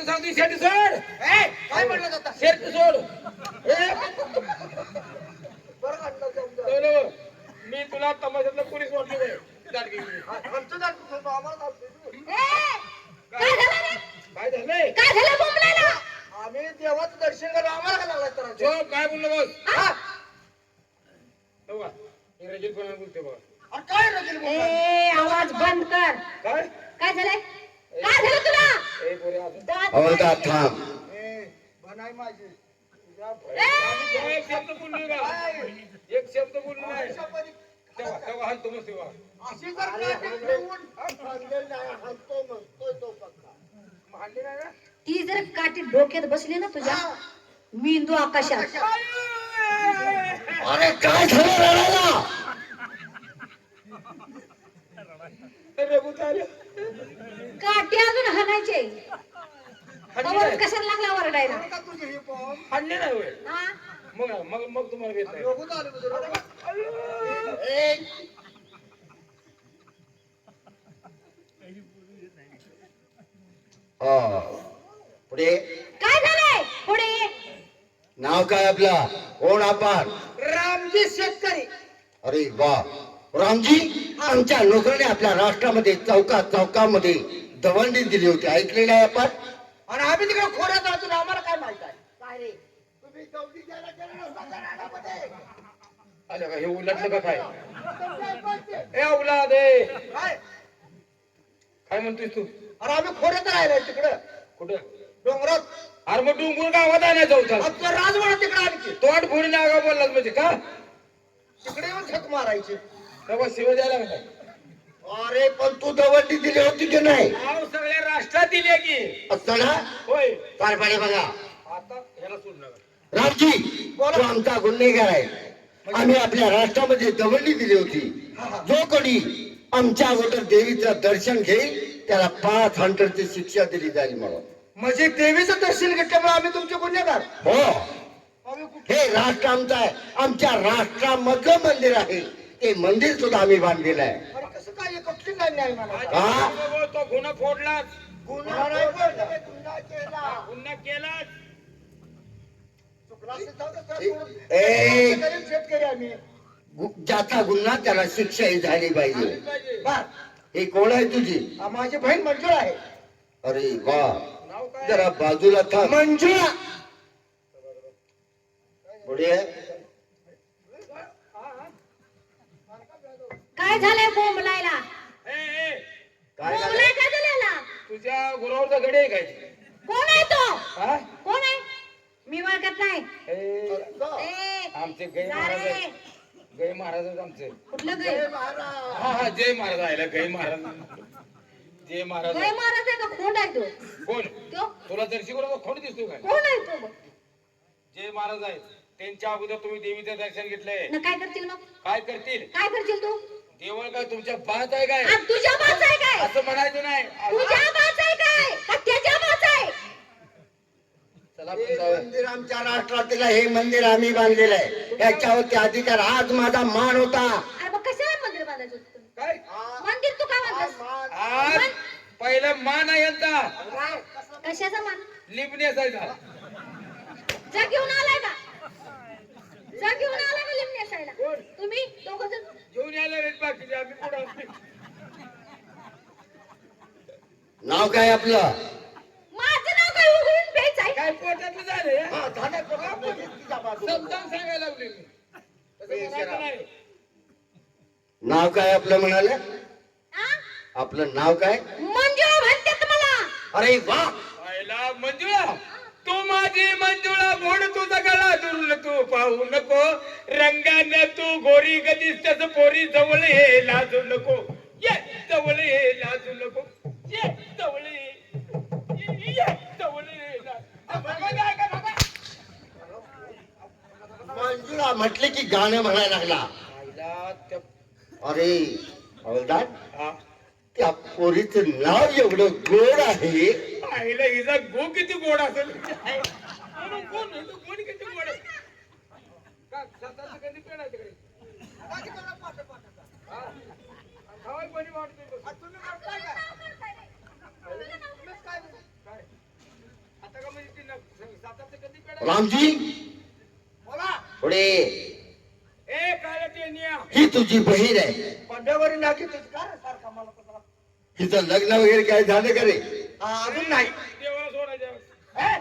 सांगतो शेट सोड. काय म्हणलं जाता शेट सोड. बरं वाटलं समजा. बरोबर. मी तुला तमाशातलं पोलीस वाटलं नाही. दाटगी. आमचं दाट होतो, आम्हाला दाटतो. काय झालं रे? काय झालंय? काय झालं बोंबलायला? आम्ही देवाचं दर्शन करायला आम्हाला काय लागला तर जो काय बोललो बस. हा? बघा इंग्रजीत पण बोलते बघा. काय रगेल ए आवाज बंद कर. काय काय झालंय? काय झालं तुला? ए पोरे आता दात हवलदार थांब. बनाय माझी एक शब्द बोललो का? एक शब्द बोललो नाही. तेव्हा तेव्हा हाणतो मग तेव्हा. अशी जर काठी ठेवून हाणलेलं नाही, हाणतो मग तो पक्का. हाणली नाही ना? ती जर काठी डोक्यात बसली ना तुझ्या मेंदू आकाशात. अरे काय झालं रडायला? तर रघु चालेल. काठी अजून हाणायचे. आवाज कशाला लागला ओरडायला? का तुझे हे पाहून हाणली नाही होय. हा? मग मग मग तुम्हाला भेट नाही. बघून आले तुझं. पुढे काय झालंय? पुढे नाव काय आपला? कोण आपण? रामजी शेतकरी. अरे वा रामजी, आमच्या नोकरीने आपल्या राष्ट्रामध्ये चौकामध्ये दवंडी दिली होती, ऐकलेलं आहे आपण? आणि आम्ही तिकडे खोऱ्यात अजून आम्हाला काय माहित आहे? काय रे तुम्ही दौडी द्यायला गेला नसता त्या रानामध्ये? आलं का हे उलटलं का काय? ए औलाद ए काय काय म्हणतोस तू? अरे आम्ही खोऱ्यात राहिलोय तिकडं कुठं? डोंगरात. अरे मग डुंगूर गावात आणायचं होतं. आमचं राजवाडा तिकडे आणखी तोंड फोडून नागा बोललास म्हणजे का? तिकडे येऊन झक मारायची. तेव्हा शिव द्यायला लागला. अरे पण तू दवंडी दिली होती की नाही? नाव सगळ्या राष्ट्रात दिले की. असं ना? होय. कारभारी बघा आता ह्याला सोड नका. रामजी, तो आमचा गुन्हेगार आहे. आम्ही आपल्या राष्ट्रामध्ये दवंडी दिली होती. जो कोणी आमच्या अगोदर देवीचं दर्शन घेईल त्याला 5 हंटरची शिक्षा दिली जाईल म्हणून. म्हणजे देवीचं दर्शन घेतल्यामुळे आम्ही तुमचे गुन्हेगार. हो, आम्ही कुठे हे राष्ट्र आमचं आहे. आमच्या राष्ट्रामधलं मंदिर आहे, ते मंदिर सुद्धा आम्ही बांधलेलं आहे. अरे कसं काय हे कुठली काय न्याय मला? हा? तो गुन्हा फोडलाच. गुन्हा नाही केला, गुन्हा केला. गुन्हा केलाच. चुकला असेल जाऊ दे, तर सोडून. ए! गरीब शेतकरी आम्ही. ज्याचा गुन्हा त्याला शिक्षाही झाली पाहिजे. पाहिजे. बर. हे कोण आहे तुझी? माझी बहीण मंजुळा आहे. अरे वा, नाव काय? जरा बाजूला थांब. मंजुळा. पुढे काय झालंय बोंबलायला? ए, ए, काय झालं? बोंबलाय काय झालेला? तुझ्या गुरावरचा गडी आहे काय? कोण आहे तो? हा? कोण आहे? मी ओळखत नाही. ए, ए, आमचे गै जा महाराज रे. आहेत. गै महाराज आहेत आमचे. कुठलं गै? हा हा जय महाराज आहे. गै महाराज. जय महाराज गै आहे. महाराज आहे का खोंड आहे तो? कोण? तो तुला जर शिकवलं खोड दिसतो काय? कोण आहे तो? जय महाराज आहेत. त्यांच्या अगोदर तुम्ही देवीचं दर्शन घेतलंय. न काय करतील मग? काय करतील? काय करशील तू? देवळ काय तुमच्या बात आहे काय? आणि तुझ्या बाच आहे काय? असं म्हणायचं नाही. तुझ्या बाच आहे काय? का त्याच्या बाच आहे? चला हे आपण जाऊया. मंदिर आमच्या राष्ट्रातील आहे. हे मंदिर आम्ही बांधलेलं आहे. याच्यावरती अधिकार आज माझा मान होता. अरे मग कशाला मंदिर बांधायचं होतं तुम्ही? काय? मंदिर तू का बांधलंस? आज पहिलं मान आहे यांचा. कशाचा मान? लिबनेस आहे झाला. जा घेऊन आलाय का? जा घेऊन आलाय का लिंब नेसायला? कोण? तुम्ही दोघं जण. घेऊन यायला रेट बाकीचे आम्ही पुढे नाव काय आपलं? माझं नाव काय उघडून प्यायचं आहे? काय पोटातलं झालं हा, झालं बघा, म्हणजे तिच्या बाजूला. समजावून सांगायला लागले मी. तसं म्हणायचं नाही. नाव काय आपलं म्हणाले? हा? आपलं नाव काय? मंजू म्हणतात मला. अरे वा, पहिला मंजुळा तू माझी मंजुळा मोड तुझा गळा दुर्ल तू पाहू नको रंगाने तू गोरी गदीस त्याच पोरी जवळ ये लाजू नको ये जवळ ये लाजू नको ये जवळ ये जवळ ये मंजुळा म्हटले की गाणं म्हणायला लागला. अरे हवलदार, त्या पोरीचं नाव एवढं गोड आहे. आईला हिचा गो किती गोड असेल कोण कोण किती गोड का स्वतःच कधी पेडायचं काही खावाय पाणी वाटतोय तुम्ही करताय का? काय रामजी बोला पुढे ए काय ते निया ही तुझी बहीण आहे. पंढ्यावरी नाकी तुझी का रे सारखा मला पत्र? हिचं लग्न वगैरे काय झालं का रे? अजून नाही. देवाला सोडायचं हे?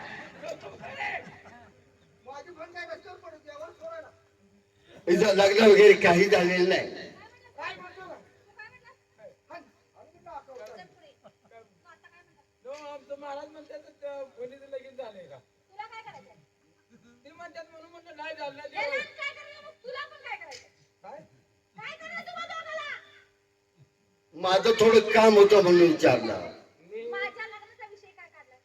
माझी बहीण काय रस्त्यावर पडत देवाला सोडायला. हिचं लग्न वगैरे काही झालेलं नाही. काय म्हणतो का? हं, अजून का आठवतं? तो आमचं महाराज म्हणतात खोलीचं लगीन झालंय का तुला काय करायचंय? ते म्हणतात म्हणून म्हणलं नाही झालं नाही हे देवाला. नाच काय करायचं मग? तुला पण काय करायचंय? काय काय करायचं मग दोघाला? माझं थोडं काम होतं म्हणून विचारलं. मी माझ्या लग्नाचा विषय काय काढलाय?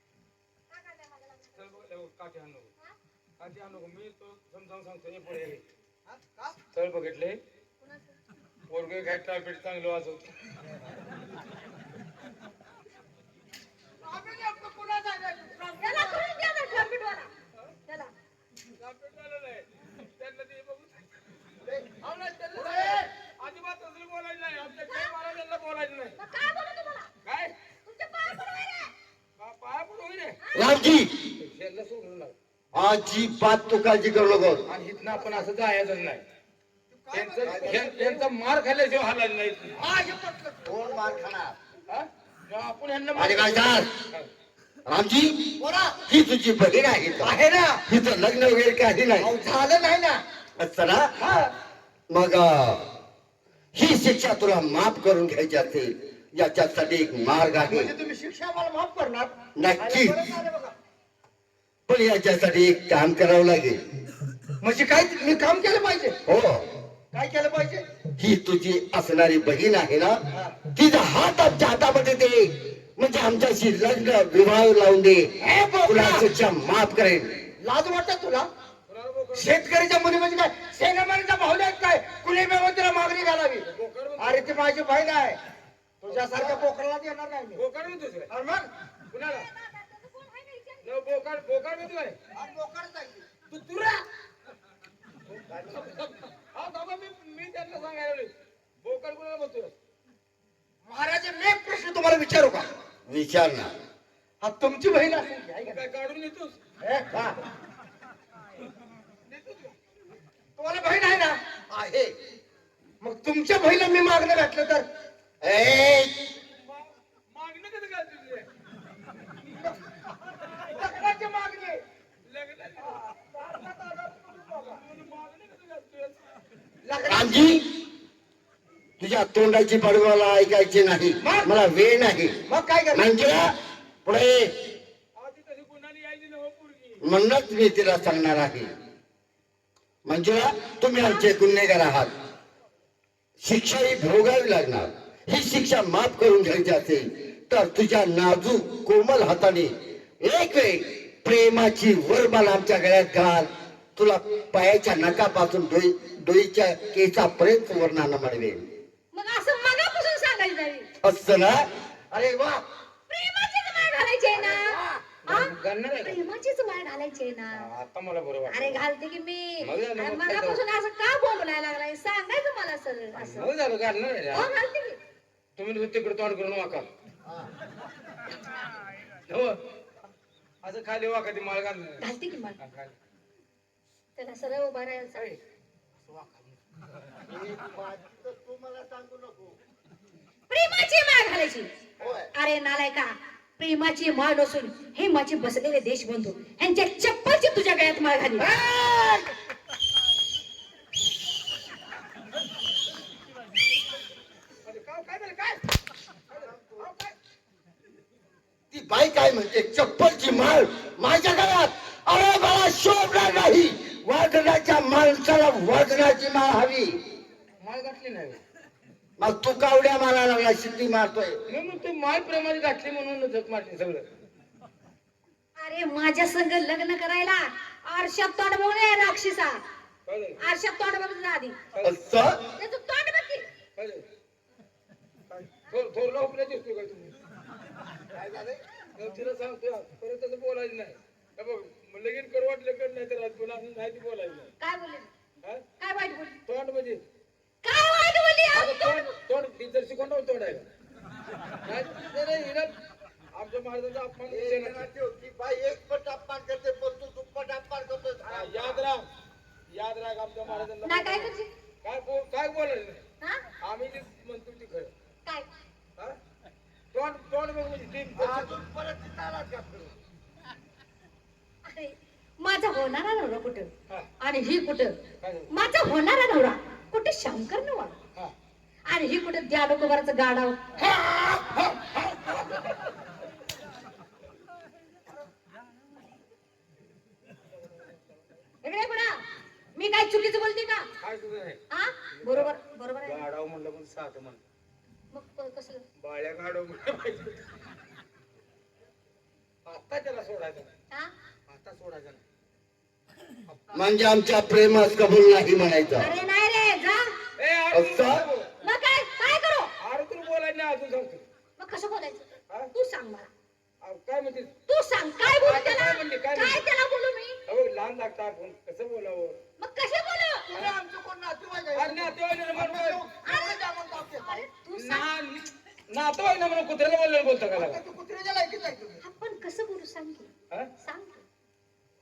का काढलाय माझ्या लग्नाचा? चल बघ, काठी आणू हा? काठी आणू मी तो समजावून सांगतो हे पुढे ये. हा? का? चल बघितले कुणाचं? पोरगे काय टाळपीट चांगलं वाजवत आम्ही नेमकं कुणाचं आहे रे? त्याला करून द्या ना ट्रम्पेटवाला. त्याला. टाळपीट झालं नाही त्यांना ते बघू हे, हो ना, त्यांना पुढे. अजिबात तसं बोलायचं नाही आमच्या काही महाराजांना बोलायचं नाही मग काय बोलू तुम्हाला? काय तुमच्या पाया पडू वय रे. पाया पडू होई रे रामजी शेरला सोडून लाव. अजिबात तू काळजी करू नको. आणि इथनं आपण असं जायचंच नाही त्यांचा मार खाल्ल्याशिवाय हालायचं नाही हा, हे पटलं. कोण मार खाणार? हा? जेव्हा आपण यांना आणि काय सांग? रामजी बोला. ही तुझी बहीण आहे का? आहे ना. हिचं लग्न वगैरे काही नाही. अहो, झालं नाही ना. असं ना? हा. मग ही शिक्षा तुला माफ करून घ्यायची असेल याच्यासाठी एक मार्ग आहे. म्हणजे तुम्ही शिक्षा मला माफ करणार? नक्की. अरे, बरं झालं बघा. पण याच्यासाठी एक काम करावं लागेल. म्हणजे काय मी काम केलं पाहिजे? हो, काय केलं पाहिजे? ही तुझी असणारी बहीण आहे ना, तिचा हात आमच्या हातामध्ये दे, म्हणजे आमच्याशी लग्न विवाह लावून दे. हे बोका. तुला शिक्षा माफ करेन. लाज वाटत तुला? शेतकऱ्याच्या मुली म्हणजे काय सेनामानीचा भावले आहेत काय? कुणी तिला मागणी घालावी? अरे ती माझी बहीण आहे. तुझ्यासारख्या बोकडाला देणार नाही मी. बोकाड म्हणतोस काय? अरे मग? कुणाला त्याचं कोण आहे का विचार? न बोकाड म्हणतो काय अरे बोकडच आहे ती. तू तुरा हा बाबा मी त्यांना सांगायला लागलोय. बोकाड कुणाला म्हणतोय महाराज मी एक प्रश्न तुम्हाला विचारू का? विचार ना. हा तुमची बहीण असेल की, आहे का? काय काढून येतोस हे, हा. तुम्हाला बहीण आहे ना? आहे. मग तुमच्या बहिणीला मी मागणं घातलं तर? ए, मागणं कसं काय तुझे लग्नाची मागणी. रामजी तुझ्या तोंडाची पडवी मला ऐकायची नाही. मला वेळ नाही. मग काय करणार? मंजुळा पुढे. आधी तशी कुणाला यायची ना हो पोरगी म्हणूनच मी तिला सांगणार आहे. मंजुळा तुम्ही आमचे गुन्हेगार आहात. शिक्षा ही भोगावी लागणार. ही शिक्षा माफ करून घ्यायची असेल तर तुझ्या नाजूक कोमल हाताने एक वेळ प्रेमाची वरमाल आमच्या गळ्यात घाल. तुला पायाच्या नकापासून डोईच्या केसापर्यंत वर्णानं मिळवेल. मग असं मगापासून सांगायचं नाही. असं ना? अरे वा. प्रेमाचीच माळ घालायची आहे ना. हा? घालणार आहे का? प्रेमाचीच माळ घालायची आहे ना. आता मला बरं वाटतं अरे घालते की मी. मग झालं, अरे मग काय मगापासून असं का बोंबलायला लागलाय? सांगायचं मला सरळ असं. हो झालं घालणार आहे हो ना. घालते की. तुम्ही तिकडे तोंड करून वाका हो असं खाली वाका ती माळ घालणार घालते की मला. हा, घाल. त्याला सरळ उभा राहायचं. अरे, तू मला सांगू नको. प्रेमाची माळ घालायची. होय. अरे नालायका, प्रेमाची माळ नसून हे माझे बसलेले देशबंधू यांच्या चप्पलची तुझ्या गळ्यात माळ घाली. अरे, काय झालं काय ती बाई काय म्हणते? चप्पलची माळ माझ्या गळ्यात? अरे मला शोभणार नाही. वादनाच्या माणसाला वादनाची माळ हवी. माळ घातली नाही मग तू कावड्या मारायला लागला, शिट्टी मारतोय. मी म्हणतो माळ प्रेमाची घातली म्हणून झक मारली सगळं अरे माझ्या संग लग्न करायला आरशात तोंड बघून ये राक्षसा. काय झालं? आरशात तोंड बघून जा आधी. असं? त्याचं तोंड बघ की. काय झालं? थोरला उपल्या दिसतो काय तुम्ही काय झालंय? तिला सांगतो परत तसं बोलायचं नाही हे बघ लगीन करू वाटलं कर नाही तर पुन्हा नाही ती बोलायचं नाही काय बोलले? हा? काय वाईट बोलली? तोंड म्हणजे काय वाईट बोलली? आता तोंड तोंड टीचर शिकवणार तोंड आहे का? नाही हिला आमच्या महाराजांचा अपमान ए, दिसेना. जरा ठेव. ती बाई एक पट अपमान करते पण तू दुप्पट अपमान याद राग आमच्या महाराजांना ना काय करते काय बोलायचं हा आम्ही जे म्हणतो ते खरं काय हा? तोंड तोंड बघ म्हणजे ते अजून परत तिथं आलात का फिरून? अरे, माझा होणारा नवरा कुठं हा. आणि ही कुठं काय झालं? माझा होणारा नवरा कुठे शंकर नवा हा. आणि ही कुठे द्या डोकोबाराचं गाडाव इकडे कुणा मी काय चुकीचं बोलते का काय तुझं नाही हा बरोबर बरोबर आहे गाडाव म्हणलं पण साठ म्हणलं मग कसं बाळ्या गाडाव म्हणलं पाहिजे आता त्याला सोडायचं नाही. हा आता सोडायचं नाही. म्हणजे आमच्या प्रेमास कबूल नाही म्हणायचं. अरे नाही रे जा ए, अरे तू असं? बोल. मग काय काय करू अरे तुला बोलायचं नाही अजून सांगतो मग कसं बोलायचं हा? तू सांग मला अहो, काय म्हणते तू सांग काय बोलू काय त्याला म्हणते, काय काय म्हणते? त्याला बोलू मी अहो लहान लागतं आपण कसं बोलावं मग कसे बोलू तुम्ही आमचं कोण नातेवाईक आहे? अरे नातेवाईकाला म्हणतोय. एवढं द्या म्हणतो आपल्याला. अरे तू सांग नातेवाईक ना म्हणून कुत्र्याला बोललेलं बोलतं का लागा? तू कुत्र्याच्या लायकीच आहे तुम्ही. आपण कसं बोलू सांग की हा? सांग की.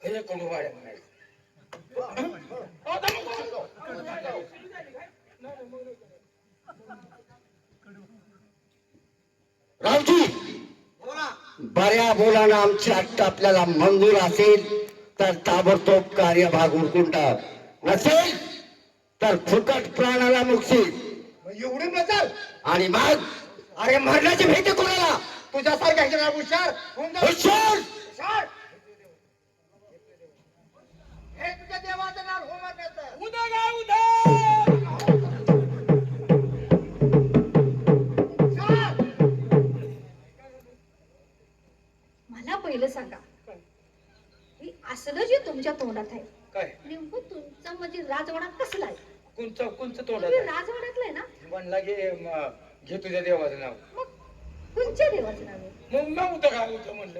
हे कोण वाड्या म्हणायचं रावजी बोला. बऱ्या बोलानं आमची अट्ट आपल्याला मंजूर असेल तर ताबडतोब कार्यभाग उरकून टाक, नसेल तर फुकट प्राणाला मुक्सील. मग एवढी बचाल आणि मग अरे मरणाची भीती कोणाला तुझ्यासारख्या ह्याला हुशार होऊन जा. हुशार हुशार हे तुझ्या देवाचं नाव हो मरण्याचं. उदा गा उदा हुशार. मला पहिलं सांगा हे असलं जे तुमच्या तोंडात आहे काय नेमकं तुमचा म्हणजे राजवाडा कसला आहे कुंच तोंडात तुम्ही आहे. राजवाड्यातला आहे ना म्हणला घे तुझ्या देवाचं नाव मग कोणत्या देवाचं नाव आहे मग मग उदा गा उदा म्हणलं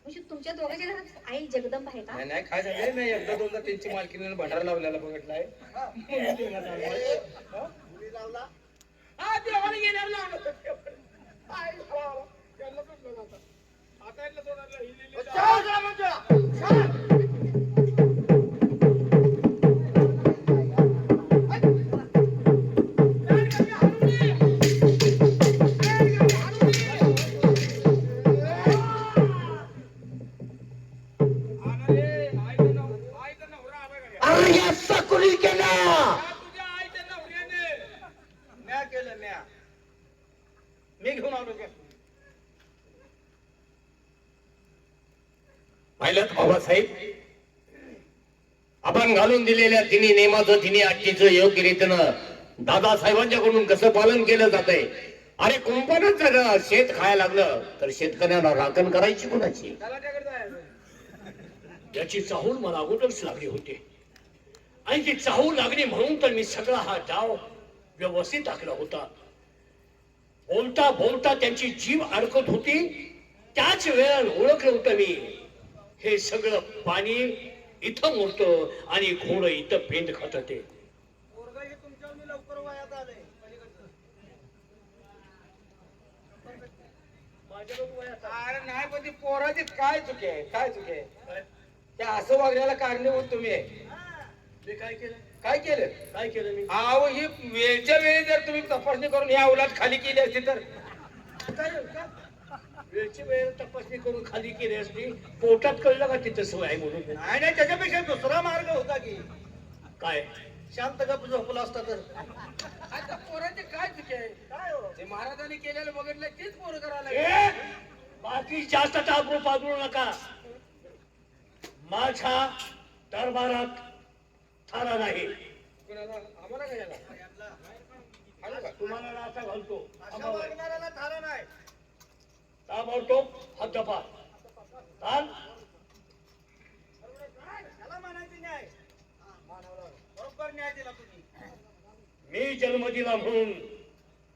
म्हणजे तुमच्या दोघांच्या घरात आई जगदंबा आहे का नाही नाही काय झालंय मी एकदा दोनदा त्यांची मालकीने भंडारा लावलेला बघितलाय म्हणून देण्यात आलंय. हा? मुली लावला. हा, देवाला गेल्यावर लावलं होतं देवाला. काय लावलं? त्यांना पण लावलं होतं. आता यांना सोडायला ही लिहिली आहे. हुशार जरा म्हणजे. हुशार. अरे, आईचा नवरा आला का रे? अरे या सकुली केला. हा, तुझ्या आईच्या नवऱ्याने. म्या केलं म्या. मी घेऊन आलो का पाहिलं बाबासाहेब, आपण घालून दिलेल्या तिन्ही नियमाचं तिन्ही अटीचं योग्य रीतीनं दादासाहेबांच्याकडून कसं पालन केलं जातंय. अरे कुंपणच जर शेत खायला लागलं तर शेतकऱ्याला राखण करायची कोणाची? त्याला त्याकडे जायचं. याची चाहूल मला अगोदरच लागली होती आणि ती चाहूल लागली म्हणून तर मी सगळा हा डाव व्यवस्थित आखला होता. बोलता बोलता त्यांची जीव अडकत होती त्याच वेळेला ओळखलं होतं मी हे सगळं पाणी इथं मोडतं आणि घोडं इथं पेंड खात ते. पोरगं हे तुमच्यावर मी लवकर वयात आलंय. पलीकडचं. अरे नाही पण ती पोराची काय चुकी आहे काय चुकी आहे त्या असं वागण्याला कारणीभूत तुम्ही आहे. मी काय केलं काय केलं काय केलं मी? अहो ही वेळच्या वेळी जर तुम्ही तपासणी करून या उलाट खाली केली असती तर काय का? वेळची वेळ तपासणी करून खाली केली असती पोटात कळलं का तिथं सोय आहे म्हणून? नाही नाही त्याच्यापेक्षा दुसरा मार्ग होता की काय शांत गप झोपला असता तर. आता पोराची काय चुकी आहे काय हो? जे महाराजांनी केलेलं बघितलं तेच पोरं करायला ए, लागले. बाकी जास्त टाबरू पाजरू नका. माझ्या दरबारात थारा नाही. कुणाला आम्हाला काय झालं? आलं का? तुम्हाला रासा घालतो अशा वागणाऱ्याला थारा नाही. ताबडतोब हद्दपार ताण. त्याला म्हणायचं न्याय. बरोबर न्याय दिला तुम्ही. मी जन्म दिला म्हणून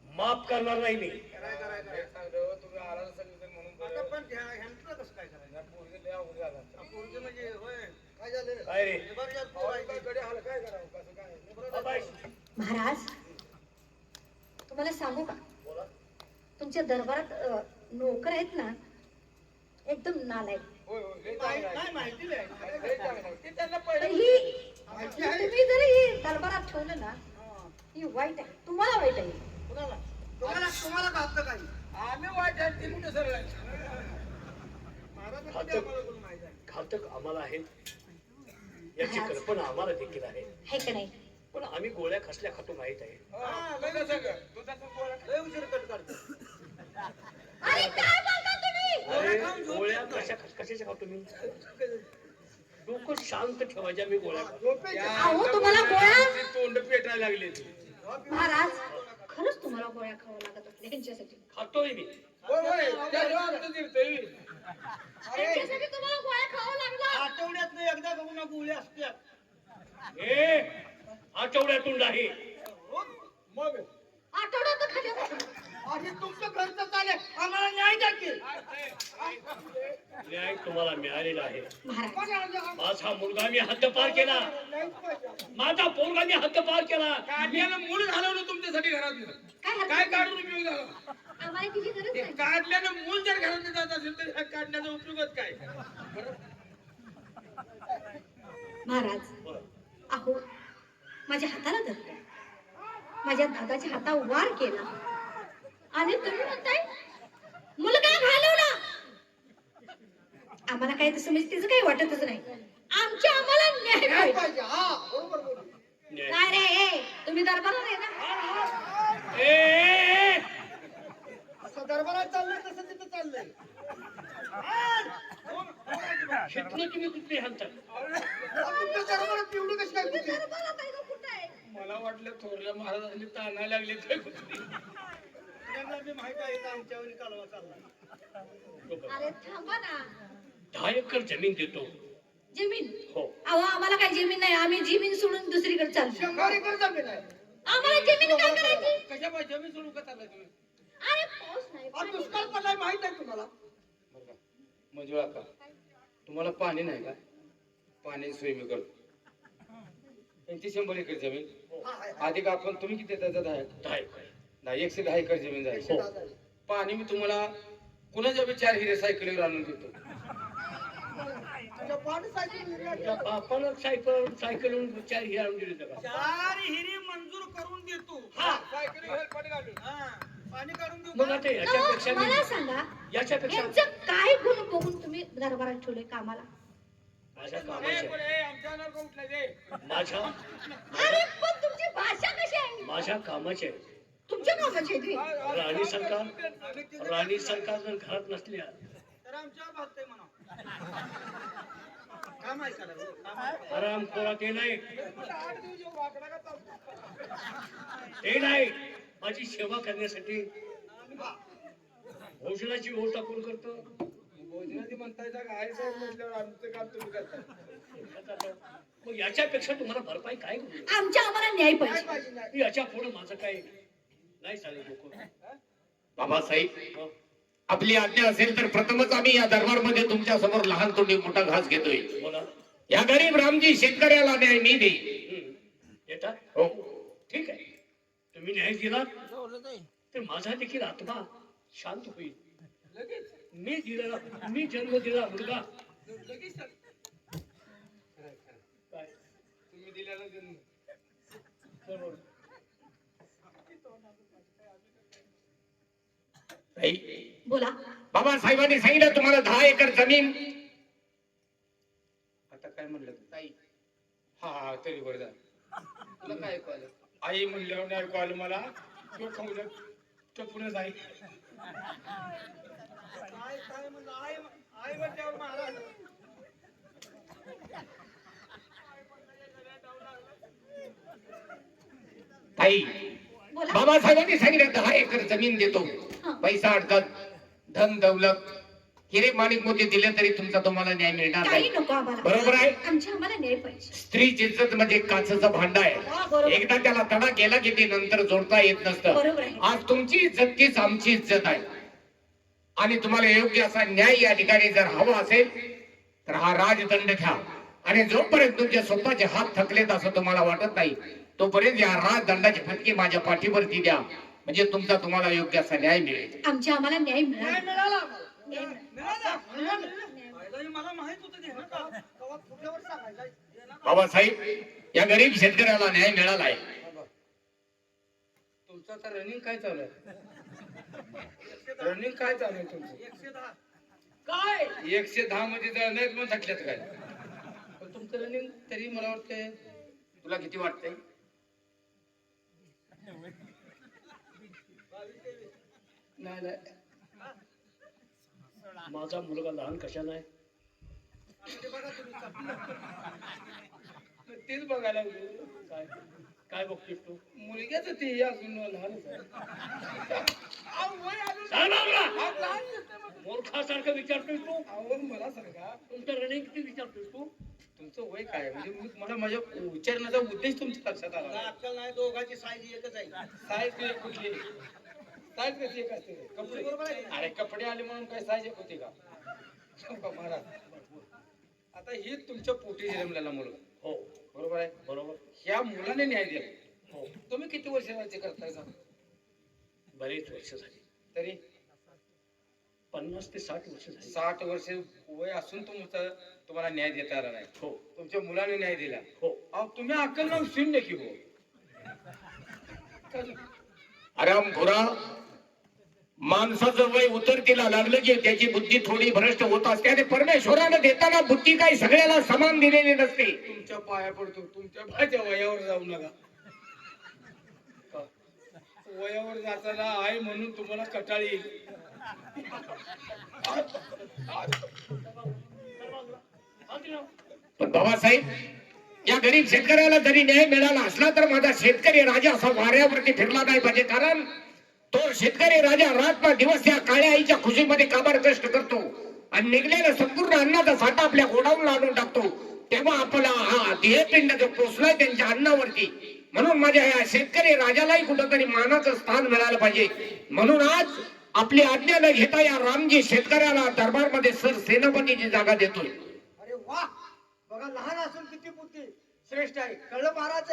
माफ करणार नाही मी. कराय. हे सांगतो, तुम्ही आला सगळेजण म्हणून आता बरं. पण ह्यांचं कसं काय करायचं? या पोरीला लय अवघड झालं. पोरगी म्हणजे होय. काय झालं? काय रे? जबरदस्त पोर आहे काय ती. कडे आलं, काय करावं कसं काय बाबाई, महाराज तुम्हाला सांगू का तुमच्या दरबारात नोकर आहेत ना एकदम नालायक. होय, होय, लय चांगला आहे. काय माहिती नाही लय चांगला आहे. ते त्यांना तर पहिलं ही माहिती आहे तुम्ही जरी ही दरबारात ठेवलं ना, ही वाईट आहे, तुम्हाला वाईट आहे. तुम्हाला तुम्हाला का हक्क काही आम्ही वाईट आहे, ती कुठं सरळ आहे? महाराजांमध्ये आम्हाला कोण माहिती आहे घातक आम्हाला आहे याची कल्पना आम्हाला देखील आहे, है का नाही? पण आम्ही गोळ्या कसल्या खातो माहित आहे. हा, बघा सगळं. दुधाचं गोळा लय उशीर कट काढतो अरे काय बोलता तुम्ही? अरे गोळ्या कशाच्या खातो मी? डोकं शांत ठेवायच्या मी गोळ्या खातो. अहो, तुम्हाला गोळ्या- ती तोंड पेटायला लागली ती. महाराज, खरंच तुम्हाला गोळ्या खावा लागत असल्या यांच्यासाठी. खातोय मी. होय, होय, त्याला आमचं दिसतंय. यांच्यासाठी तुम्हाला गोळ्या खावा लागला. आठवड्यात एकदा बघून गोळ्या असतात ए आठवड्यातून नाही. मग आठवड्यात खाली आणि तुमचं घरचं चालेल आम्हाला न्याय द्या की न्याय तुम्हाला मिळालेला आहे. महाराज, माझा मुलगा मी हद्दपार केला, माझा पोरगा मी हद्दपार केला. काढल्यानं मूळ घालवलं तुमच्यासाठी घरात. काय हरकत काय नाही. काढून उपयोग झाला? आम्हाला तिची गरज ते नाही. काढल्यानं मूल जर घरात जात असेल तर ह्या काढण्याचा उपयोगच काय? महाराज, बरं. अहो, माझ्या हाताला धरलं, माझ्या दादाच्या हातावर वार केला आणि तुम्ही म्हणताय मुलगा घालवला. आम्हाला काही तसं म्हणजे तिचं काही वाटतच नाही. आम्हाला न्याय न्याय पाहिजे. पाहिजे हा बरोबर बोलली. न्याय. काय रे, ए, तुम्ही दरबारात आहे ना? ए, असं दरबारात चाललंय तसं तिथं चाललंय शिकलो तुम्ही कुठली हाणतात? तुमच्या दरबारात पिवडी कशी काय कुठली? दरबारात आहे का कुठं आहे? मला वाटलं थोरल्या महाराजांनी ताना लागले ते कुठली. त्यांना बी माहित आहे का आमच्यावर कालवा चालला अरे थांबा ना. 10 एकर जमीन देतो. जमीन? हो. अहो, आम्हाला काही जमीन नाही. आम्ही जमीन सोडून दुसरीकडे चाललो. 100 एकर जमीन आहे आम्हाला जमीन काय करायची? कशा पाहिजे जमीन सोडून का चालला तुम्ही? अरे पाऊस नाही, हा पाणी दुष्काळ पडलाय माहित आहे तुम्हाला मंजुळा का तुम्हाला पाणी नाही का? पाणी सोय मी करतो. यांची 100 एकर जमीन. हा, आहे. अधिक आपण तुम्ही किती त्याचा 10 एकर? 10 एकर. नाही, 110 एकर जमीन जायची. हो. पाणी मी तुम्हाला कुणाच्या बी 4 हिरे सायकलीवर आणून देतो. तुझ्या पाणी सायकल तुझ्या बापानं सायकलवरून 4 हिरे आणून दिले होते का? 4 हिरी मंजूर करून देतो सायकलीवर पाणी घालून. हा, पाणी काढून देऊ मग आता याच्यापेक्षा मला मी- सांगा, याच्यापेक्षा यांचं काय गुण बघून तुम्ही दरबारात ठेवले कामाला? माझ्या ए, कामाचे पण ए, आमच्या अंगावर का उठलाय ते? माझ्या अरे पण तुमची भाषा कशी आहे? माझ्या कामाचे तुमच्या कामाची आहे ती. राणी सरकार जर घरात नसल्या तर आमच्यावर भागतंय म्हणा काम आहे करावं काम आहे. आराम खोरा ते नाही, 8 दिवस येऊ वाकडा का चालतो? ते नाही. माझी सेवा करण्यासाठी भोजनाची व्यवस्था कोण करतो? भोजनाची म्हणताय का? आहे साहेब म्हटल्यावर आमचं काम तुम्ही करता. मग याच्यापेक्षा तुम्हाला भरपाई काय करू? आम्हाला न्याय काय पाहिजे. पाहिजे नाही याच्या पुढे माझं काय नाही चालेल लोक. बाबासाहेब, आपली आज्ञा असेल तर प्रथमच आम्ही या दरबारमध्ये तुमच्या समोर लहान तोंडी मोठा घास घेतोय. बोला. या गरीब रामजी शेतकऱ्याला न्याय मी देईन. येतात? हो. ठीक आहे. तुम्ही न्याय दिला तर माझा देखील आत्मा शांत होईल. लगेच मी जन्म दिला मुलगा लगेच चाल. काय तुम्ही दिलेला जन्म. बरोबर. ताई, बोला. बाबासाहेबांनी सांगितलं तुम्हाला 10 एकर जमीन. आता काय म्हणलं ताई? हा तरी बरं झालं. तुला काय ऐकू आलं? आई म्हणल्यावर नाही ऐकू आलं मला. तो खाऊन तो पुढे जाईल. काय म्हणलं आई म्हटल्यावर महाराज ताई, बोला. बाबासाहेबांनी सांगितलं 10 एकर जमीन देतो. हा. पैसा अडकत, धन दौलत, हिरे माणिक मोती दिले तरी तुमचा तुम्हाला न्याय मिळणार काही नाही. नको आम्हाला. बरोबर आहे. आम्हाला न्याय पाहिजे. स्त्रीची इज्जत म्हणजे काचेचं भांड आहे. बरोबर. एकदा त्याला तडा गेला की ते नंतर जोडता येत नसतं. बरोबर आहे. आज तुमची इज्जत तीच आमची इज्जत आहे आणि तुम्हाला योग्य असा न्याय या ठिकाणी जर हवा असेल तर हा राजदंड घ्या आणि जोपर्यंत तुमचे स्वतःचे हात थकलेत असं तुम्हाला वाटत नाही तोपर्यंत या राजदंडाची फटके माझ्या पाठीवरती द्या म्हणजे तुम्हाला योग्य असा न्याय मिळेल. आम्हाला न्याय न्याय मिळाला. मिळाला आम्हाला मला माहित होतं ते ना का कुठल्यावर सांगायचं बाबासाहेब, या गरीब शेतकऱ्याला न्याय मिळालाय. तुमचं तर रनिंग काय चालू आहे? रनिंग काय चालू आहे तुमचं? 110. काय 110 मध्ये नाहीत मग थकल्यात काय? पण तुमचं रनिंग तरी मला वाटतंय. तुला किती वाटतंय? नाही नाही, माझा मुलगा लहान कशाला आहे? तेच बघायला लागलो. काय काय बघतोस तू? मुलग्याच ते अजून लहानच आहे. अहो, वय अजून- सांग ना मला. अहो, लहान दिसतंय मग. मूर्खासारखं विचारतोस तू? अहो, मला सांगा तुमचं रनिंग किती विचारतोस तू? तुमचं वय काय? म्हणजे मला माझ्या विचारण्याचा उद्देश तुमच्या लक्षात आला. आजकाल नाही, दोघांची साईज एकच आहे. साईज कुठली? साईज कशी एक असते? कपडे बरोबर आहे. अरे कपडे आले म्हणून काय साईज एक होती का? महाराज, आता ही तुमच्या पोटी जन्मलेला मुलगा, हो बरोबर आहे? बरोबर. ह्या मुलाने न्याय दिला. हो, तुम्ही किती वर्ष राज्य करताय का? बरेच वर्ष झाली. तरी 50 ते 60 वर्ष झाली. 60 वर्ष वय असून तुम्हाला न्याय देता आला नाही. हो तुमच्या मुलाने न्याय दिला. हो. अहो, तुम्ही अक्कल नाव शून्य की हो. आराम खोरा, माणसाचं वय उतरतीला लागलं की त्याची बुद्धी थोडी भ्रष्ट होत असते. आणि परमेश्वरानं देताना बुद्धी काही सगळ्याला समान दिलेली नसते. तुमच्या पाया पडतो, तुमच्या माझ्या वयावर जाऊ नका. वयावर जाताना आई म्हणून तुम्हाला कटाळी येईल. पण बाबासाहेब, या गरीब शेतकऱ्याला जरी न्याय मिळाला असला तर माझा शेतकरी राजा असा वाऱ्यावरती फिरला नाही पाहिजे. कारण तो शेतकरी राजा रात्र दिवस त्या काळ्या आईच्या खुशीमध्ये काबार कष्ट करतो आणि निघलेला संपूर्ण अन्नाचा साठा आपल्या गोडाऊनला आणून टाकतो. तेव्हा आपला हा ध्येयपिंड जो पोचलाय त्यांच्या अन्नावरती, म्हणून माझ्या या शेतकरी राजालाही कुठंतरी मानाचं स्थान मिळालं पाहिजे. म्हणून आज आपली आज्ञा न घेता या रामजी शेतकऱ्याला दरबारमध्ये सर सेनापतीची जागा देतोय. अरे वा, बघा लहान असून किती बुद्धी श्रेष्ठ आहे. कळलं महाराज?